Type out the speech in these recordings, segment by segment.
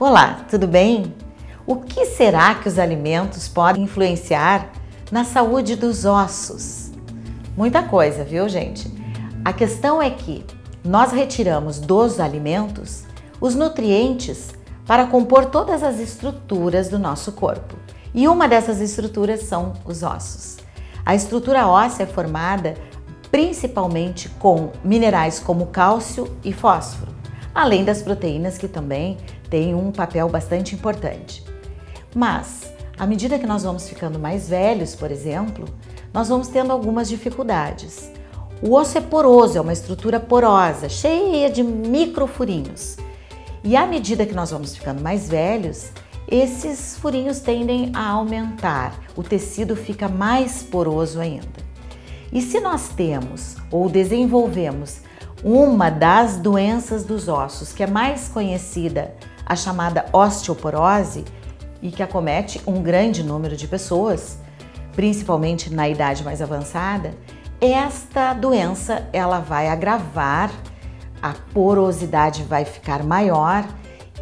Olá, tudo bem? O que será que os alimentos podem influenciar na saúde dos ossos? Muita coisa, viu, gente? A questão é que nós retiramos dos alimentos os nutrientes para compor todas as estruturas do nosso corpo. E uma dessas estruturas são os ossos. A estrutura óssea é formada principalmente com minerais como cálcio e fósforo, além das proteínas que também têm um papel bastante importante. Mas, à medida que nós vamos ficando mais velhos, por exemplo, nós vamos tendo algumas dificuldades. O osso é poroso, é uma estrutura porosa, cheia de microfurinhos. E à medida que nós vamos ficando mais velhos, esses furinhos tendem a aumentar, o tecido fica mais poroso ainda. E se nós temos ou desenvolvemos uma das doenças dos ossos, que é mais conhecida, a chamada osteoporose, e que acomete um grande número de pessoas, principalmente na idade mais avançada, esta doença ela vai agravar, a porosidade vai ficar maior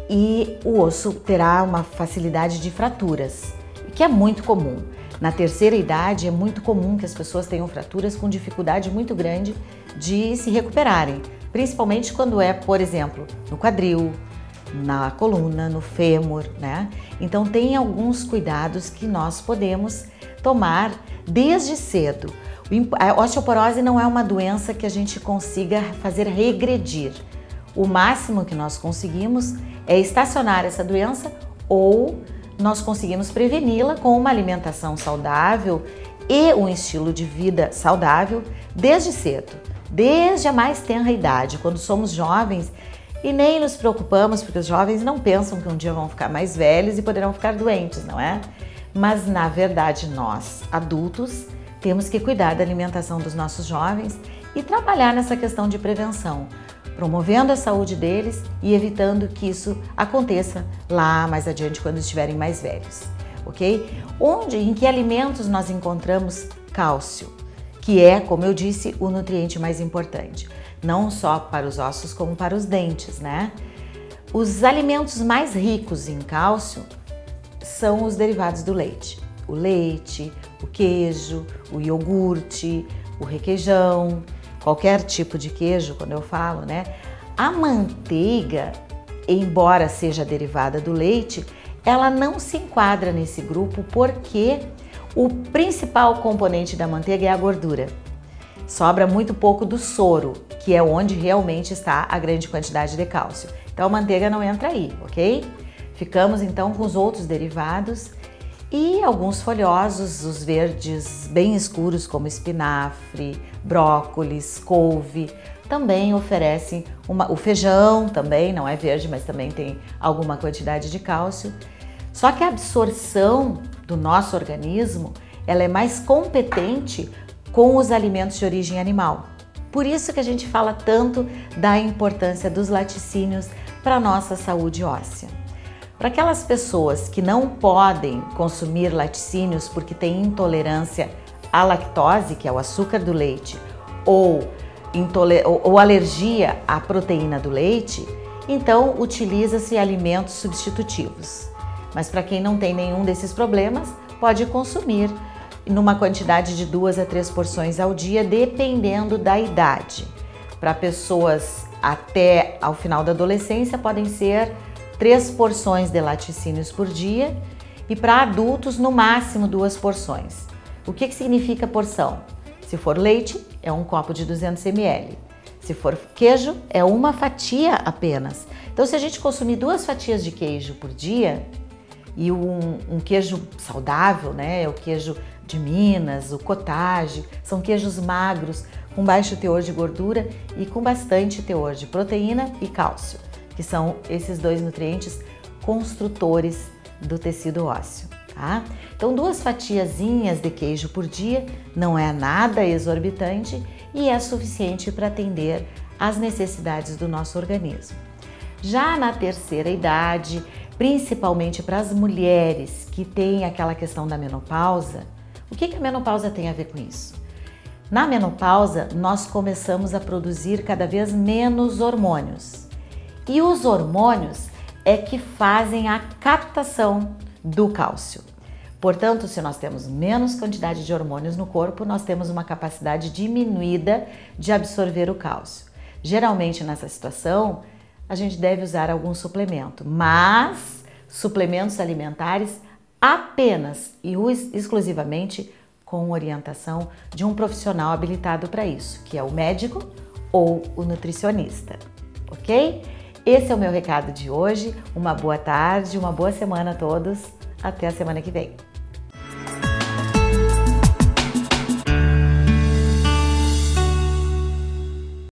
e o osso terá uma facilidade de fraturas, que é muito comum. Na terceira idade é muito comum que as pessoas tenham fraturas com dificuldade muito grande de se recuperarem, principalmente quando é, por exemplo, no quadril, na coluna, no fêmur, né? Então tem alguns cuidados que nós podemos tomar desde cedo. A osteoporose não é uma doença que a gente consiga fazer regredir. O máximo que nós conseguimos é estacionar essa doença ou nós conseguimos preveni-la com uma alimentação saudável e um estilo de vida saudável desde cedo, desde a mais tenra idade, quando somos jovens e nem nos preocupamos, porque os jovens não pensam que um dia vão ficar mais velhos e poderão ficar doentes, não é? Mas na verdade nós, adultos, temos que cuidar da alimentação dos nossos jovens e trabalhar nessa questão de prevenção, promovendo a saúde deles e evitando que isso aconteça lá mais adiante quando estiverem mais velhos, ok? Em que alimentos nós encontramos cálcio, que é, como eu disse, o nutriente mais importante, não só para os ossos como para os dentes, né? Os alimentos mais ricos em cálcio são os derivados do leite. O leite, o queijo, o iogurte, o requeijão, qualquer tipo de queijo, quando eu falo, né? A manteiga, embora seja derivada do leite, ela não se enquadra nesse grupo porque o principal componente da manteiga é a gordura. Sobra muito pouco do soro, que é onde realmente está a grande quantidade de cálcio. Então a manteiga não entra aí, ok? Ficamos então com os outros derivados e alguns folhosos, os verdes bem escuros como espinafre, brócolis, couve, também oferecem o feijão também, não é verde, mas também tem alguma quantidade de cálcio. Só que a absorção do nosso organismo, ela é mais competente com os alimentos de origem animal. Por isso que a gente fala tanto da importância dos laticínios para a nossa saúde óssea. Para aquelas pessoas que não podem consumir laticínios porque têm intolerância à lactose, que é o açúcar do leite, ou alergia à proteína do leite, então utiliza-se alimentos substitutivos. Mas para quem não tem nenhum desses problemas, pode consumir numa quantidade de 2 a 3 porções ao dia, dependendo da idade. Para pessoas até ao final da adolescência, podem ser 3 porções de laticínios por dia e para adultos no máximo 2 porções. O que significa porção? Se for leite, é um copo de 200 ml. Se for queijo, é uma fatia apenas. Então, se a gente consumir 2 fatias de queijo por dia e um queijo saudável, né? É o queijo de Minas, o cottage, são queijos magros, com baixo teor de gordura e com bastante teor de proteína e cálcio, que são esses 2 nutrientes construtores do tecido ósseo, tá? Então 2 fatiazinhas de queijo por dia não é nada exorbitante e é suficiente para atender às necessidades do nosso organismo. Já na terceira idade, principalmente para as mulheres que têm aquela questão da menopausa, o que a menopausa tem a ver com isso? Na menopausa, nós começamos a produzir cada vez menos hormônios. E os hormônios, é que fazem a captação do cálcio. Portanto, se nós temos menos quantidade de hormônios no corpo, nós temos uma capacidade diminuída de absorver o cálcio. Geralmente, nessa situação, a gente deve usar algum suplemento, mas suplementos alimentares apenas e exclusivamente com orientação de um profissional habilitado para isso, que é o médico ou o nutricionista, ok? Esse é o meu recado de hoje. Uma boa tarde, uma boa semana a todos. Até a semana que vem.